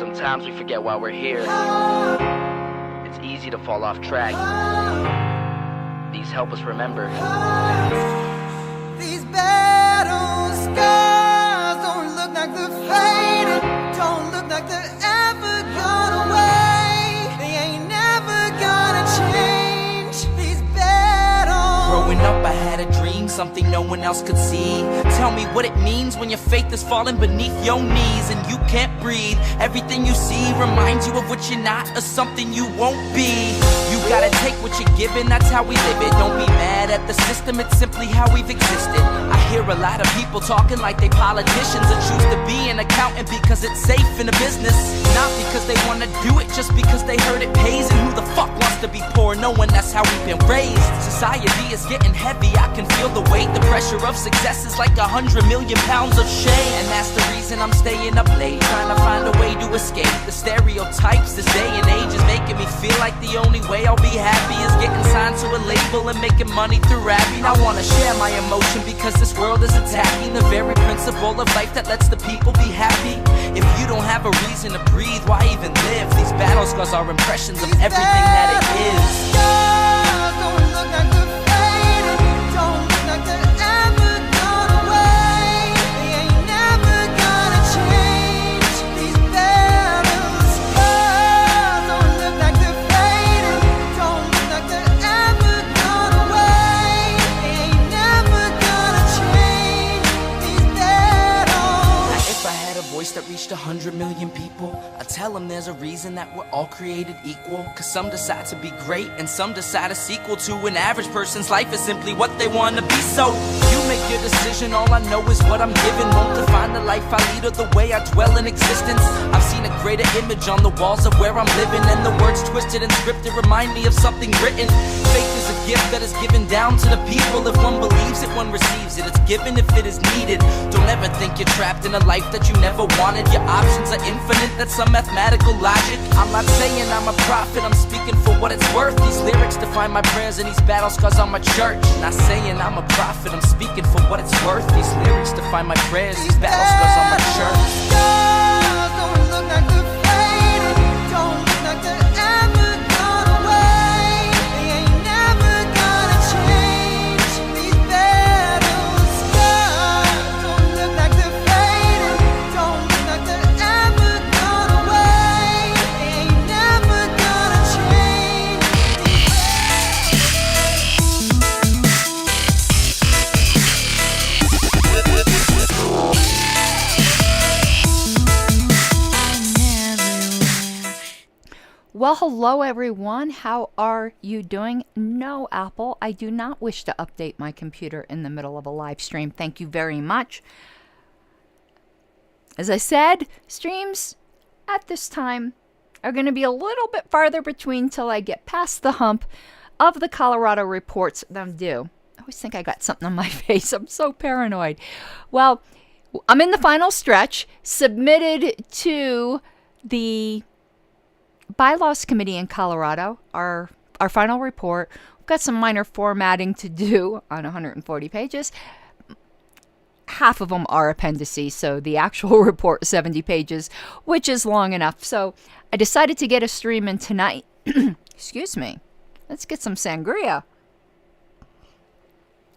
Sometimes we forget why we're here. It's easy to fall off track. These help us remember. These battle scars don't look like they're fading, don't look like they're ever gone away. They ain't never gonna change. These battles. Growing up, I had a dream, something no one else could see. Tell me what it means when your faith is falling beneath your knees and you can't breathe. Everything you see reminds you of what you're not or something you won't be. You gotta take what you're given, that's how we live it. Don't be mad at the system, it's simply how we've existed. I hear a lot of people talking like they politicians and choose to be an accountant because it's safe in a business. Not because they wanna do it, just because they heard it pays. And who the fuck wants to be poor knowing that's how we've been raised? Society is getting heavy, I can feel the weight. The pressure of success is like 100 million pounds of shame. And that's the reason I'm staying up late, trying to find a way to escape the stereotypes this day and age is making me feel like the only way I'll be happy is getting signed to a label and making money through rapping. I wanna share my emotion because this world is attacking the very principle of life that lets the people be happy. If you don't have a reason to breathe, why even live? These battle scars are impressions of everything that it is. Scars don't look like they're fading, don't look like they're ever gone away. They ain't never gonna change. These battle scars don't look like they're fading, don't look like they're ever gone away. They ain't never gonna change. These battles. Now, if I had a voice that reached 100 million people, I'd tell them there's a reason that we're all created equal. Cause some decide to be great and some decide a sequel to an average person's life is simply what they want to be. So you make your decision, all I know is what I'm given. Won't define the life I lead or the way I dwell in existence. I've seen a greater image on the walls of where I'm living, and the words twisted and scripted remind me of something written. Faith is a gift that is given down to the people. If one believes it, one receives it. It's given if it is needed. Don't ever think you're trapped in a life that you never wanted. Your options are infinite, that's some mathematical logic. I'm not saying I'm a prophet, I'm speaking for what it's worth. These lyrics define my prayers and these battle scars on my church. Not saying I'm a prophet, I'm speaking for what it's worth. These lyrics define my prayers, these battle scars on my church. Scars don't look like they're fading, don't look like they're ever gone away. They ain't never gonna change. These battle scars don't look like they're fading, don't look like they're ever gone away. They ain't never gonna change. Well, hello everyone. How are you doing? No, Apple, I do not wish to update my computer in the middle of a live stream. Thank you very much. As I said, streams at this time are going to be a little bit farther between till I get past the hump of the Colorado reports that I'm due. I always think I got something on my face. I'm so paranoid. Well, I'm in the final stretch, submitted to the Bylaws Committee in Colorado, our final report. We've got some minor formatting to do on 140 pages. Half of them are appendices, so the actual report is 70 pages, which is long enough. So I decided to get a stream in tonight. Excuse me. Let's get some sangria.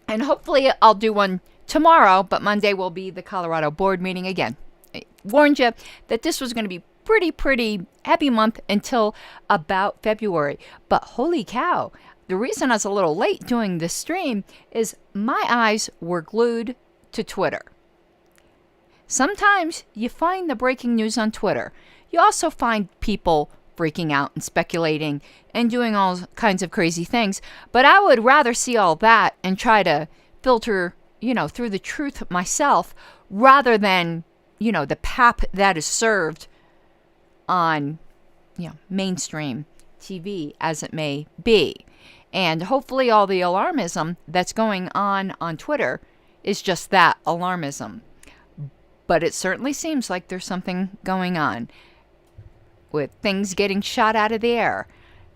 And hopefully I'll do one tomorrow, but Monday will be the Colorado board meeting again. I warned you that this was going to be pretty heavy month until about February. But holy cow, the reason I was a little late doing this stream is my eyes were glued to Twitter. Sometimes you find the breaking news on Twitter. You also find people freaking out and speculating and doing all kinds of crazy things. But I would rather see all that and try to filter, through the truth myself rather than, the pap that is served on, mainstream TV as it may be. And hopefully all the alarmism that's going on Twitter is just that, alarmism. But it certainly seems like there's something going on with things getting shot out of the air.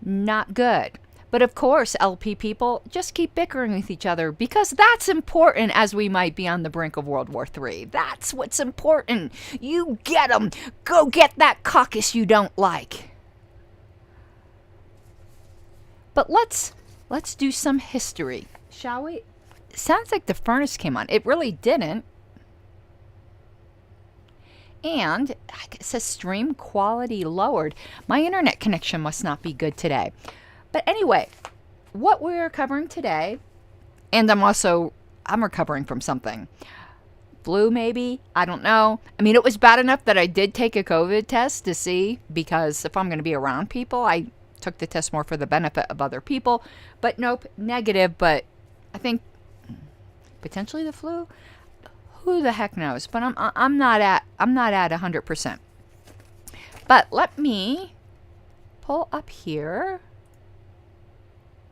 Not good. But of course, LP people, just keep bickering with each other because that's important as we might be on the brink of World War III. That's what's important. You get them. Go get that caucus you don't like. But let's do some history, shall we? Sounds like the furnace came on. It really didn't. And it says stream quality lowered. My internet connection must not be good today. But anyway, what we're covering today, and I'm recovering from something. Flu, maybe? I don't know. I mean, it was bad enough that I did take a COVID test to see, because if I'm going to be around people, I took the test more for the benefit of other people. But nope, negative, but I think potentially the flu? Who the heck knows? But I'm not at 100%. But let me pull up here.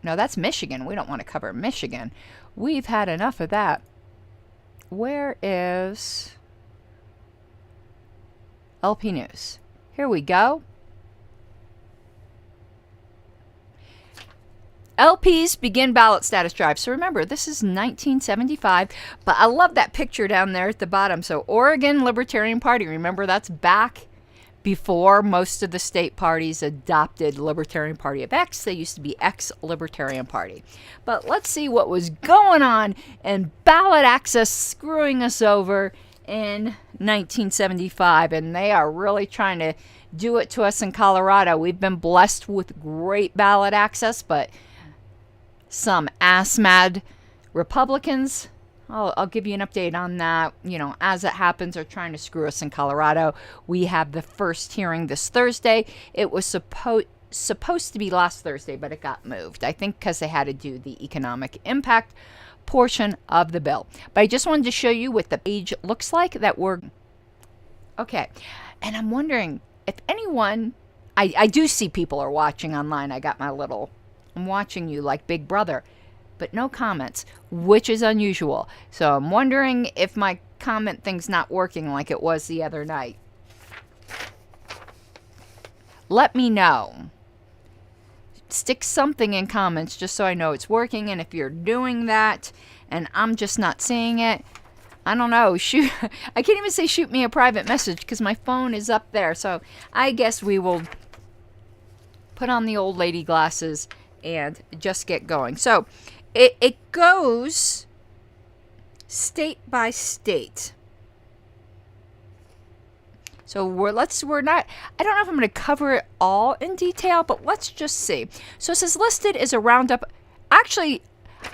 No, that's Michigan. We don't want to cover Michigan. We've had enough of that. Where is LP News? Here we go. LPs begin ballot status drive. So remember, this is 1975, but I love that picture down there at the bottom. So Oregon Libertarian Party, remember that's back before most of the state parties adopted Libertarian Party of X. They used to be X-Libertarian Party. But let's see what was going on in ballot access screwing us over in 1975. And they are really trying to do it to us in Colorado. We've been blessed with great ballot access, but some ass-mad Republicans, I'll give you an update on that, as it happens, are trying to screw us in Colorado. We have the first hearing this Thursday. It was supposed to be last Thursday, but it got moved. I think because they had to do the economic impact portion of the bill. But I just wanted to show you what the page looks like that we're... Okay, and I'm wondering if anyone... I do see people are watching online. I got my little... I'm watching you like Big Brother, but no comments, which is unusual. So I'm wondering if my comment thing's not working like it was the other night. Let me know. Stick something in comments just so I know it's working. And if you're doing that and I'm just not seeing it, I don't know. Shoot, I can't even say shoot me a private message because my phone is up there. So I guess we will put on the old lady glasses and just get going. So it goes state by state. So we're not, I don't know if I'm going to cover it all in detail, but let's just see. So it says listed is a roundup. Actually,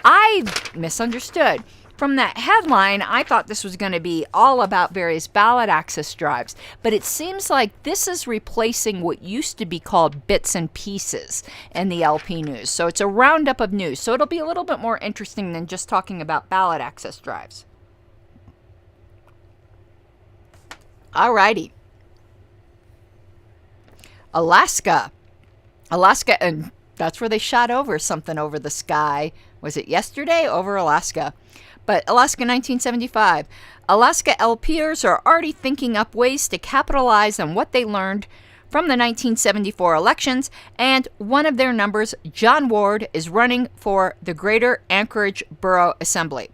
I misunderstood. From that headline, I thought this was going to be all about various ballot access drives, but it seems like this is replacing what used to be called bits and pieces in the LP News. So it's a roundup of news. So it'll be a little bit more interesting than just talking about ballot access drives. Alrighty. Alaska, and that's where they shot over something over the sky. Was it yesterday? Over Alaska. But Alaska 1975. Alaska LPers are already thinking up ways to capitalize on what they learned from the 1974 elections, and one of their numbers, John Ward, is running for the Greater Anchorage Borough Assembly.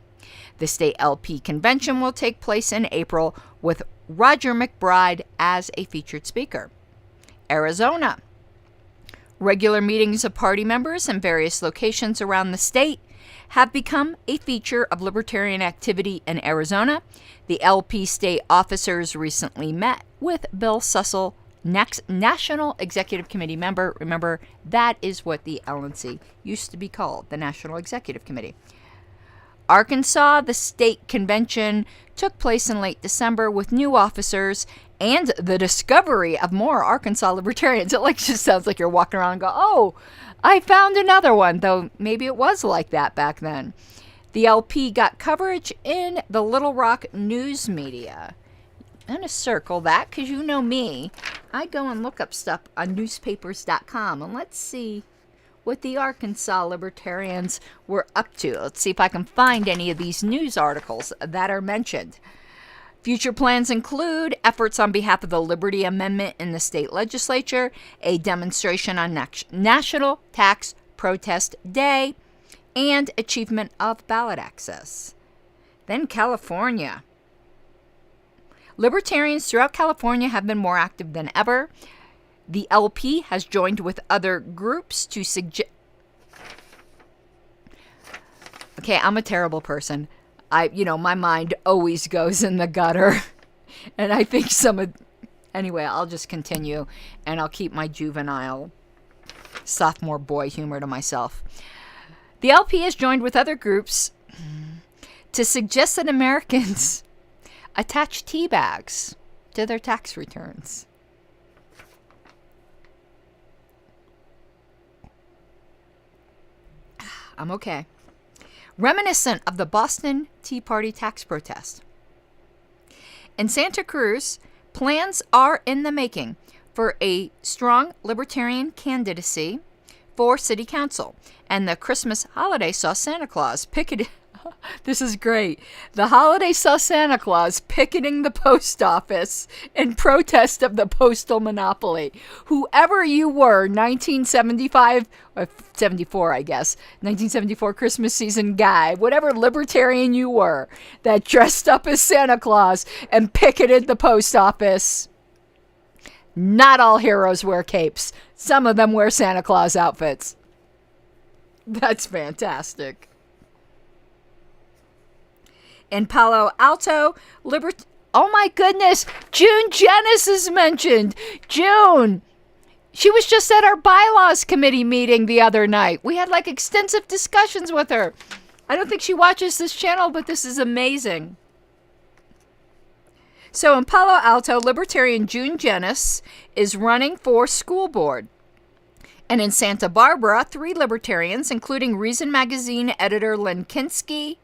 The state LP convention will take place in April with Roger McBride as a featured speaker. Arizona. Regular meetings of party members in various locations around the state have become a feature of libertarian activity in Arizona. The LP state officers recently met with Bill Sussel, National Executive Committee member. Remember, that is what the LNC used to be called, the National Executive Committee. Arkansas, the state convention took place in late December with new officers and the discovery of more Arkansas libertarians. It just sounds like you're walking around and go, oh, I found another one, though maybe it was like that back then. The LP got coverage in the Little Rock news media. I'm going to circle that because you know me. I go and look up stuff on newspapers.com, and let's see what the Arkansas libertarians were up to. Let's see if I can find any of these news articles that are mentioned. Future plans include efforts on behalf of the Liberty Amendment in the state legislature, a demonstration on national tax Protest Day, and achievement of ballot access. Then California. Libertarians throughout California have been more active than ever. The LP has joined with other groups to suggest... Okay, I'm a terrible person. My mind always goes in the gutter. And I think Anyway, I'll just continue, and I'll keep my juvenile sophomore boy humor to myself. The LP has joined with other groups to suggest that Americans attach tea bags to their tax returns. I'm okay. Reminiscent of the Boston Tea Party tax protest. In Santa Cruz, plans are in the making for a strong libertarian candidacy for city council. And the Christmas holiday saw Santa Claus picketing. This is great. The holiday saw Santa Claus picketing the post office in protest of the postal monopoly. Whoever you were, 1975, or 74, I guess, 1974 Christmas season guy, whatever libertarian you were that dressed up as Santa Claus and picketed the post office. Not all heroes wear capes. Some of them wear Santa Claus outfits. That's fantastic. In Palo Alto, oh my goodness, June Jennings is mentioned. June. She was just at our bylaws committee meeting the other night. We had extensive discussions with her. I don't think she watches this channel, but this is amazing. So in Palo Alto, Libertarian June Jennings is running for school board. And in Santa Barbara, 3 libertarians, including Reason Magazine editor Len Kinsky,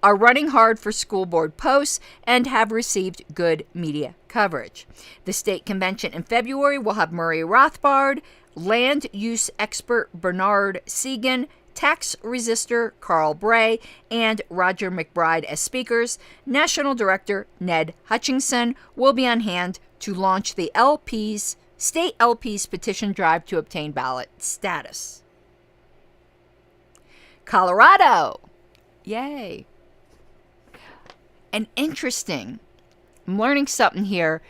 are running hard for school board posts and have received good media coverage. The state convention in February will have Murray Rothbard, land use expert Bernard Segan, tax resistor Carl Bray, and Roger McBride as speakers. National Director Ned Hutchinson will be on hand to launch the state LP's petition drive to obtain ballot status. Colorado. Yay. And interesting, I'm learning something here.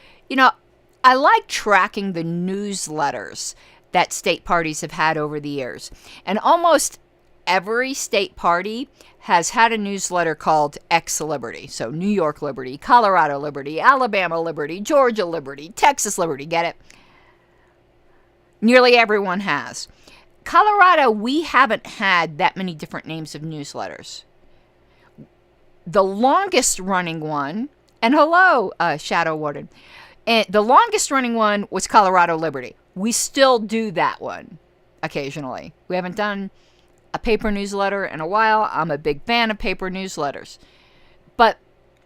I like tracking the newsletters that state parties have had over the years. And almost every state party has had a newsletter called X Liberty. So New York Liberty, Colorado Liberty, Alabama Liberty, Georgia Liberty, Texas Liberty. Get it? Nearly everyone has. Colorado, we haven't had that many different names of newsletters. The longest running one, and hello, Shadow Warden, and the longest running one was Colorado Liberty. We still do that one occasionally. We haven't done a paper newsletter in a while. I'm a big fan of paper newsletters. But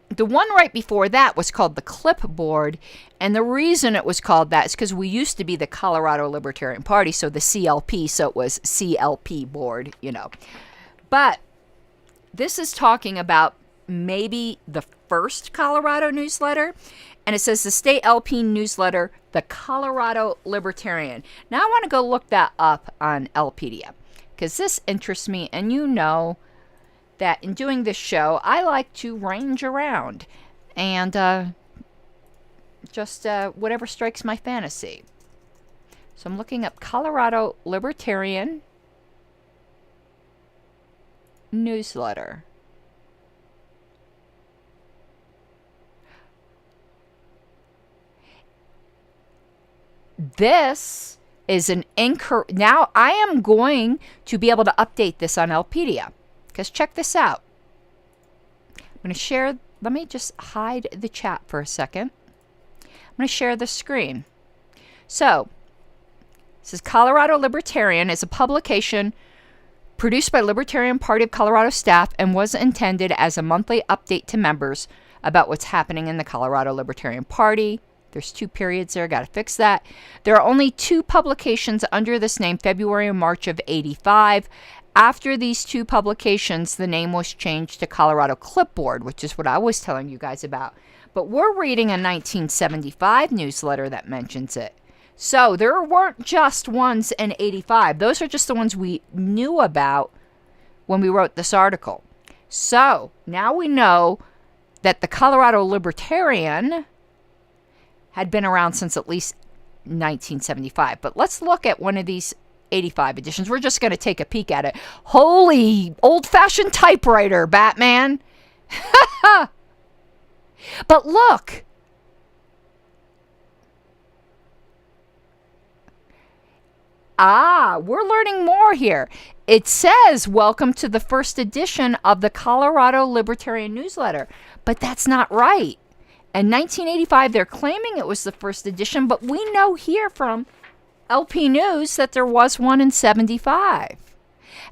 the one right before that was called the Clipboard, and the reason it was called that is because we used to be the Colorado Libertarian Party, so the CLP, so it was CLP board, But this is talking about maybe the first Colorado newsletter, and it says the state LP newsletter, the Colorado Libertarian. Now I want to go look that up on LPedia because this interests me, and that in doing this show I like to range around and just whatever strikes my fantasy. So I'm looking up Colorado Libertarian newsletter. This is an now I am going to be able to update this on LPedia because check this out. I'm going to share. Let me just hide the chat for a second. I'm going to share the screen. So this is Colorado Libertarian. It's a publication produced by Libertarian Party of Colorado staff and was intended as a monthly update to members about what's happening in the Colorado Libertarian Party. There's 2 periods there. Got to fix that. There are only 2 publications under this name, February and March of '85. After these 2 publications, the name was changed to Colorado Clipboard, which is what I was telling you guys about. But we're reading a 1975 newsletter that mentions it. So there weren't just ones in 85. Those are just the ones we knew about when we wrote this article. So now we know that the Colorado Libertarian had been around since at least 1975. But let's look at one of these 85 editions. We're just going to take a peek at it. Holy old-fashioned typewriter, Batman. But look. We're learning more here. It says, welcome to the first edition of the Colorado Libertarian newsletter. But that's not right. In 1985, they're claiming it was the first edition, but we know here from LP News that there was one in 75.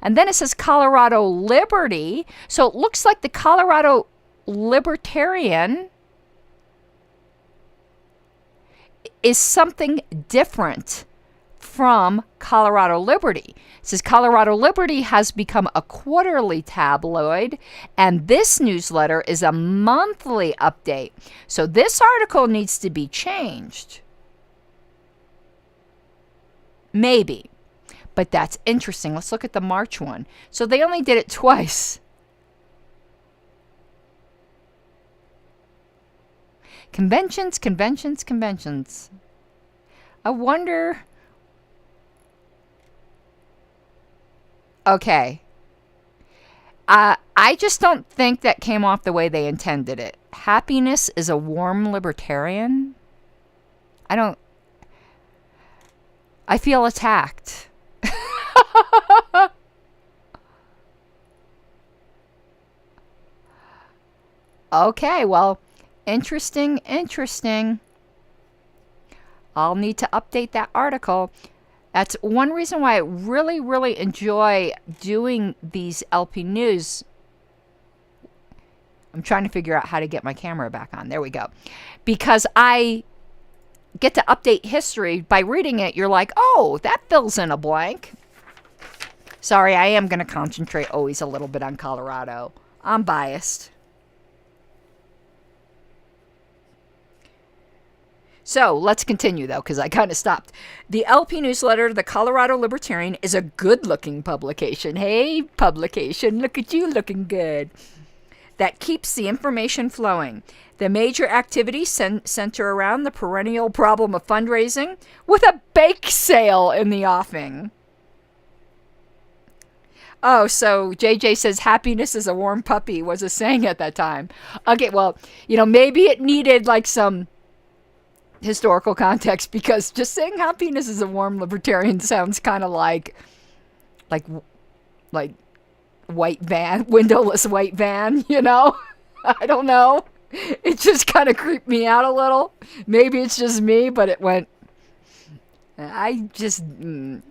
And then it says Colorado Liberty. So it looks like the Colorado Libertarian is something different from Colorado Liberty. It says Colorado Liberty has become a quarterly tabloid, and this newsletter is a monthly update. So this article needs to be changed. Maybe. But that's interesting. Let's look at the March one. So they only did it twice. Conventions, conventions, conventions. I wonder... Okay. I just don't think that came off the way they intended it. Happiness is a warm libertarian? I feel attacked. Okay, well, interesting. I'll need to update that article. That's one reason why I really, really enjoy doing these LP News. I'm trying to figure out how to get my camera back on. There we go. Because I get to update history by reading it. You're like, oh, that fills in a blank. Sorry, I am going to concentrate always a little bit on Colorado. I'm biased. So let's continue, though, because I kind of stopped. The LP newsletter, the Colorado Libertarian, is a good-looking publication. Hey, publication, look at you looking good. That keeps the information flowing. The major activities center around the perennial problem of fundraising with a bake sale in the offing. Oh, so JJ says happiness is a warm puppy was a saying at that time. Okay, well, maybe it needed like some historical context, because just saying happiness is a warm libertarian sounds kind of like white van, windowless white van, I don't know. It just kind of creeped me out a little. Maybe it's just me, but it went, I didn't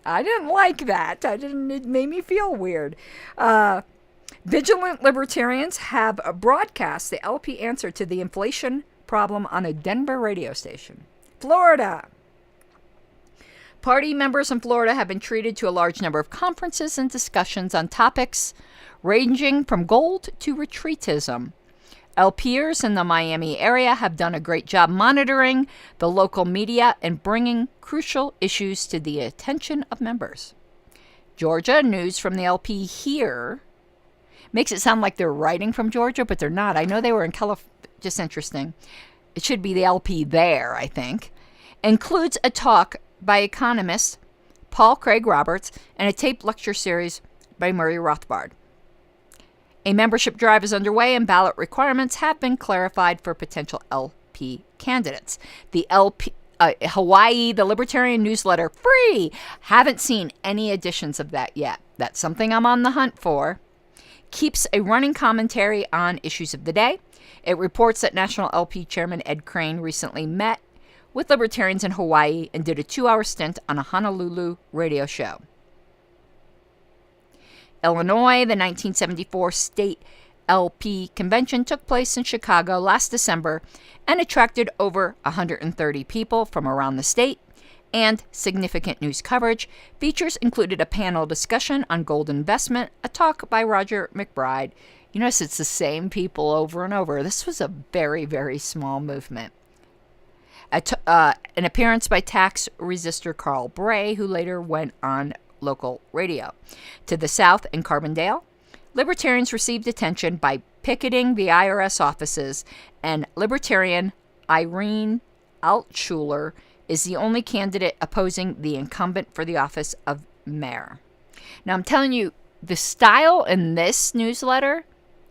like that. It made me feel weird. Vigilant libertarians have broadcast the LP answer to the inflation problem on a Denver radio station. Florida. Party members in Florida have been treated to a large number of conferences and discussions on topics ranging from gold to retreatism. LPers in the Miami area have done a great job monitoring the local media and bringing crucial issues to the attention of members. Georgia news from the LP here makes it sound like they're writing from Georgia, but they're not. I know they were in California. Just interesting. It should be the LP there, I think. Includes a talk by economist Paul Craig Roberts and a taped lecture series by Murray Rothbard. A membership drive is underway and ballot requirements have been clarified for potential LP candidates. The Hawaii, the Libertarian newsletter, free. Haven't seen any editions of that yet. That's something I'm on the hunt for. Keeps a running commentary on issues of the day. It reports that National LP Chairman Ed Crane recently met with libertarians in Hawaii and did a 2-hour stint on a Honolulu radio show. Illinois, the 1974 state LP convention took place in Chicago last December and attracted over 130 people from around the state, and significant news coverage. Features included a panel discussion on gold investment, a talk by Roger McBride. You notice it's the same people over and over. This was a very, very small movement. An appearance by tax resistor Carl Bray, who later went on local radio. To the south in Carbondale, Libertarians received attention by picketing the IRS offices, and Libertarian Irene Altschuler is the only candidate opposing the incumbent for the office of mayor. Now, I'm telling you, the style in this newsletter,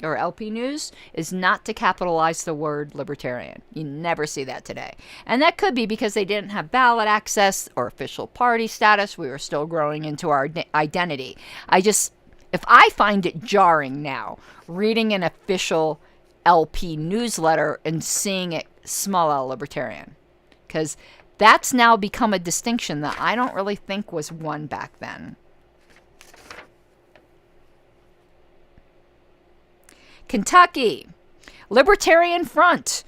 or LP News, is not to capitalize the word libertarian. You never see that today. And that could be because they didn't have ballot access or official party status. We were still growing into our identity. If I find it jarring now, reading an official LP newsletter and seeing it small L libertarian, because that's now become a distinction that I don't really think was one back then. Kentucky, Libertarian Front.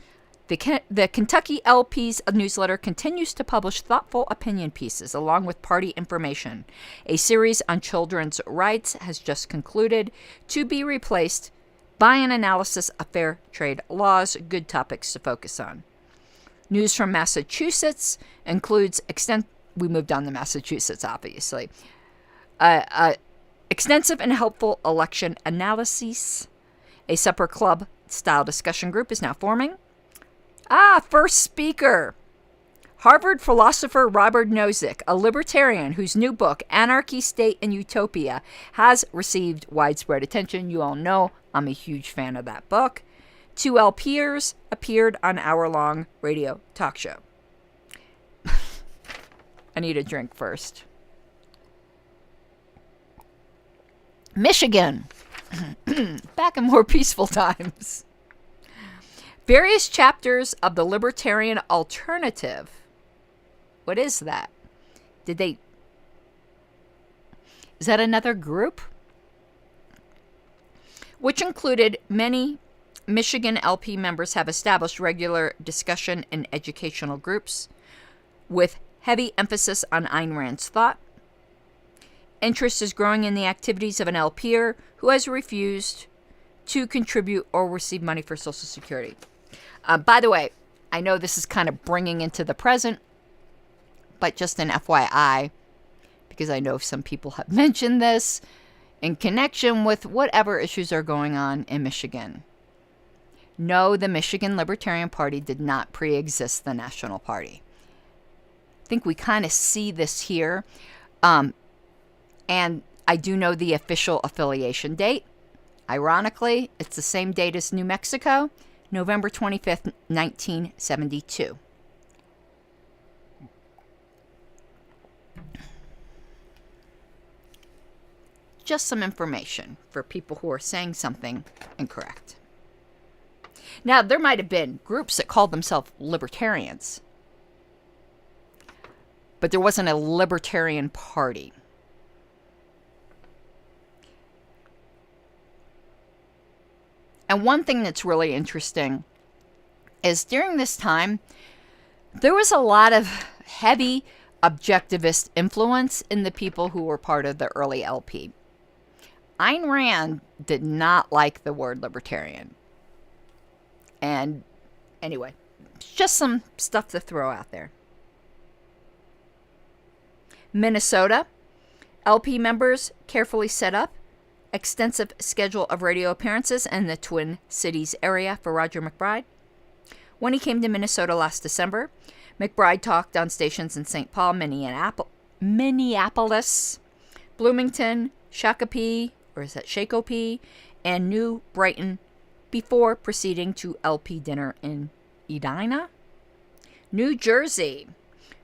The Kentucky LP's newsletter continues to publish thoughtful opinion pieces along with party information. A series on children's rights has just concluded, to be replaced by an analysis of fair trade laws. Good topics to focus on. News from Massachusetts includes we moved on to Massachusetts, obviously. Extensive and helpful election analyses. A supper club-style discussion group is now forming. First speaker. Harvard philosopher Robert Nozick, a libertarian whose new book, Anarchy, State, and Utopia, has received widespread attention. You all know I'm a huge fan of that book. 2 LPers appeared on hour-long radio talk show. I need a drink first. Michigan. Back in more peaceful times. Various chapters of the Libertarian Alternative. What is that? Is that another group? Which included many Michigan LP members have established regular discussion and educational groups with heavy emphasis on Ayn Rand's thought. Interest is growing in the activities of an LPer who has refused to contribute or receive money for Social Security. By the way, I know this is kind of bringing into the present, but just an FYI, because I know some people have mentioned this in connection with whatever issues are going on in Michigan. No, the Michigan Libertarian Party did not pre-exist the National Party. I think we kind of see this here. And I do know the official affiliation date. Ironically, it's the same date as New Mexico, November 25th, 1972. Just some information for people who are saying something incorrect. Now, there might have been groups that called themselves libertarians, but there wasn't a libertarian party. And one thing that's really interesting is during this time, there was a lot of heavy objectivist influence in the people who were part of the early LP. Ayn Rand did not like the word libertarian. And anyway, just some stuff to throw out there. Minnesota, LP members carefully set up extensive schedule of radio appearances in the Twin Cities area for Roger McBride. When he came to Minnesota last December, McBride talked on stations in St. Paul, Minneapolis, Bloomington, Shakopee, and New Brighton before proceeding to LP dinner in Edina. New Jersey.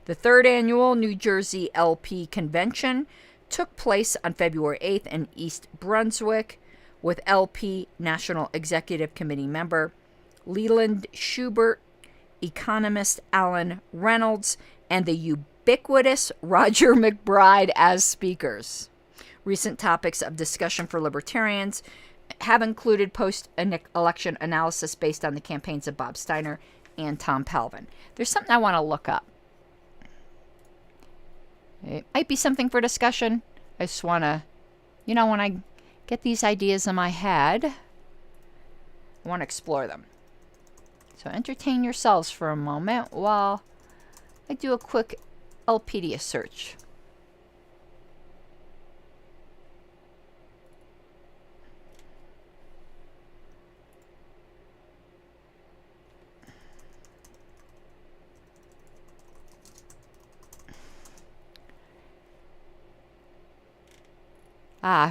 The 3rd annual New Jersey LP convention took place on February 8th in East Brunswick with LP National Executive Committee member Leland Schubert, economist Alan Reynolds, and the ubiquitous Roger McBride as speakers. Recent topics of discussion for libertarians have included post-election analysis based on the campaigns of Bob Steiner and Tom Palvin. There's something I want to look up. It might be something for discussion. I just want to, when I get these ideas in my head, I want to explore them. So entertain yourselves for a moment while I do a quick LPedia search.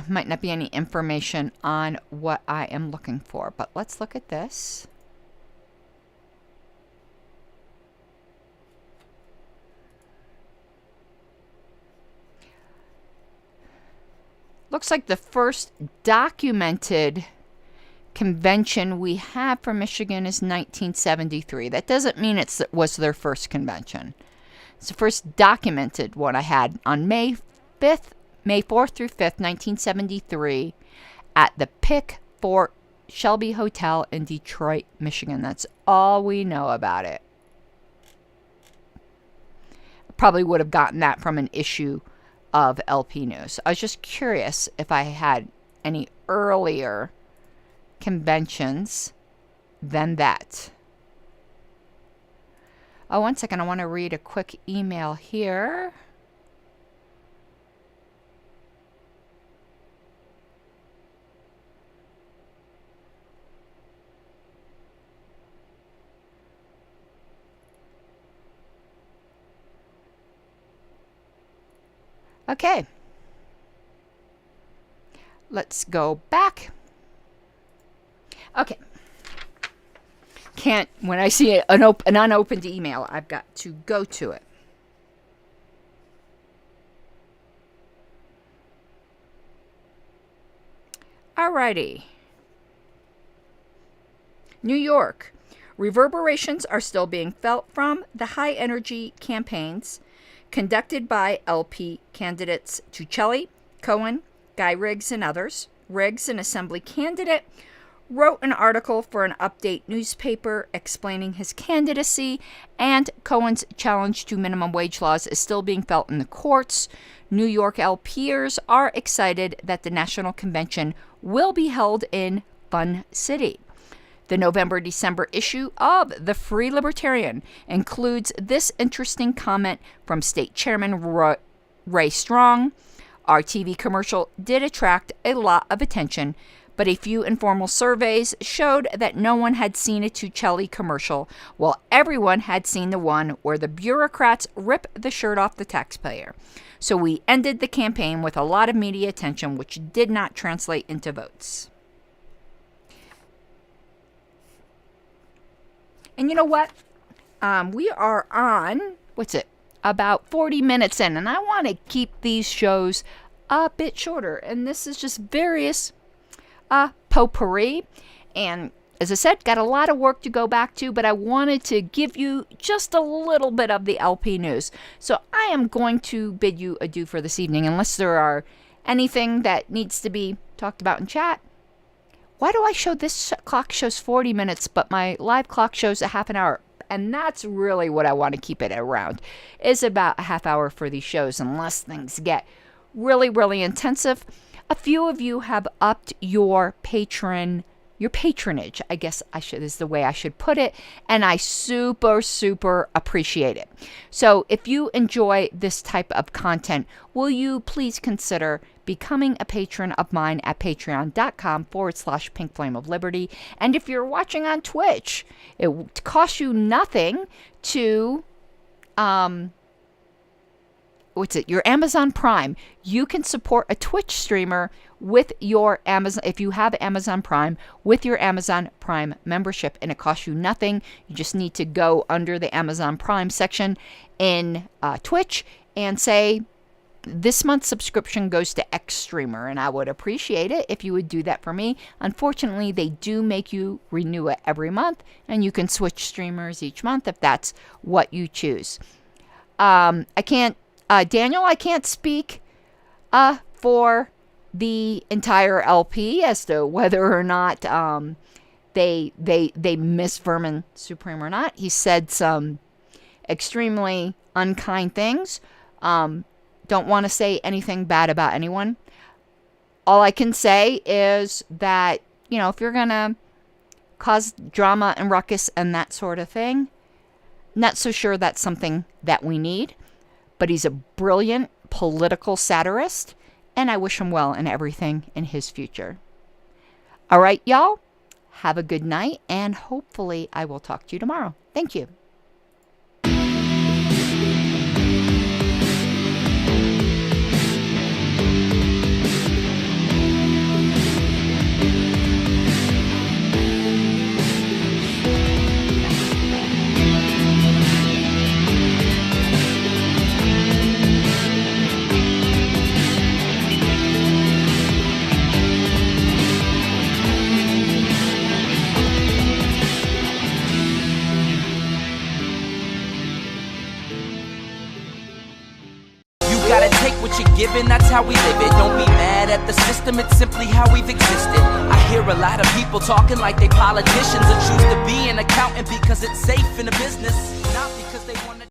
Might not be any information on what I am looking for, but let's look at this. Looks like the first documented convention we have for Michigan is 1973. That doesn't mean it was their first convention. It's the first documented one I had on May 4th through 5th, 1973, at the Pick Fort Shelby Hotel in Detroit, Michigan. That's all we know about it. Probably would have gotten that from an issue of LP News. I was just curious if I had any earlier conventions than that. Oh, one second. I want to read a quick email here. Okay, let's go back. Okay, when I see an unopened email, I've got to go to it. Alrighty. New York. Reverberations are still being felt from the high-energy campaigns conducted by LP candidates Tuchelli, Cohen, Guy Riggs, and others. Riggs, an assembly candidate, wrote an article for an update newspaper explaining his candidacy, and Cohen's challenge to minimum wage laws is still being felt in the courts. New York LPers are excited that the National Convention will be held in Fun City. The November-December issue of the Free Libertarian includes this interesting comment from State Chairman Ray Strong. Our TV commercial did attract a lot of attention, but a few informal surveys showed that no one had seen a Tuchelli commercial, while everyone had seen the one where the bureaucrats rip the shirt off the taxpayer. So we ended the campaign with a lot of media attention, which did not translate into votes. And you know what? We are on, about 40 minutes in. And I want to keep these shows a bit shorter. And this is just various potpourri. And as I said, got a lot of work to go back to. But I wanted to give you just a little bit of the LP news. So I am going to bid you adieu for this evening. Unless there are anything that needs to be talked about in chat. Why do I show this clock shows 40 minutes, but my live clock shows a half an hour? And that's really what I want to keep it around, is about a half hour for these shows, unless things get really, really intensive. A few of you have upped your patronage, I guess is the way I should put it, and I super, super appreciate it. So if you enjoy this type of content, will you please consider becoming a patron of mine at patreon.com/Pink Flame of Liberty. And if you're watching on Twitch, it costs you nothing to your Amazon Prime. You can support a Twitch streamer with your Amazon, if you have Amazon Prime, with your Amazon Prime membership, and it costs you nothing. You just need to go under the Amazon Prime section in Twitch and say, this month's subscription goes to X streamer, and I would appreciate it if you would do that for me. Unfortunately, they do make you renew it every month, and you can switch streamers each month if that's what you choose. Daniel, I can't speak for the entire LP as to whether or not they miss Vermin Supreme or not. He said some extremely unkind things. Don't want to say anything bad about anyone. All I can say is that, if you're going to cause drama and ruckus and that sort of thing, Not so sure that's something that we need, but he's a brilliant political satirist, and I wish him well in everything in his future. All right, y'all, have a good night, and hopefully I will talk to you tomorrow. Thank you. Gotta take what you're given, that's how we live it. Don't be mad at the system, it's simply how we've existed. I hear a lot of people talking like they politicians and choose to be an accountant because it's safe in a business, not because they want to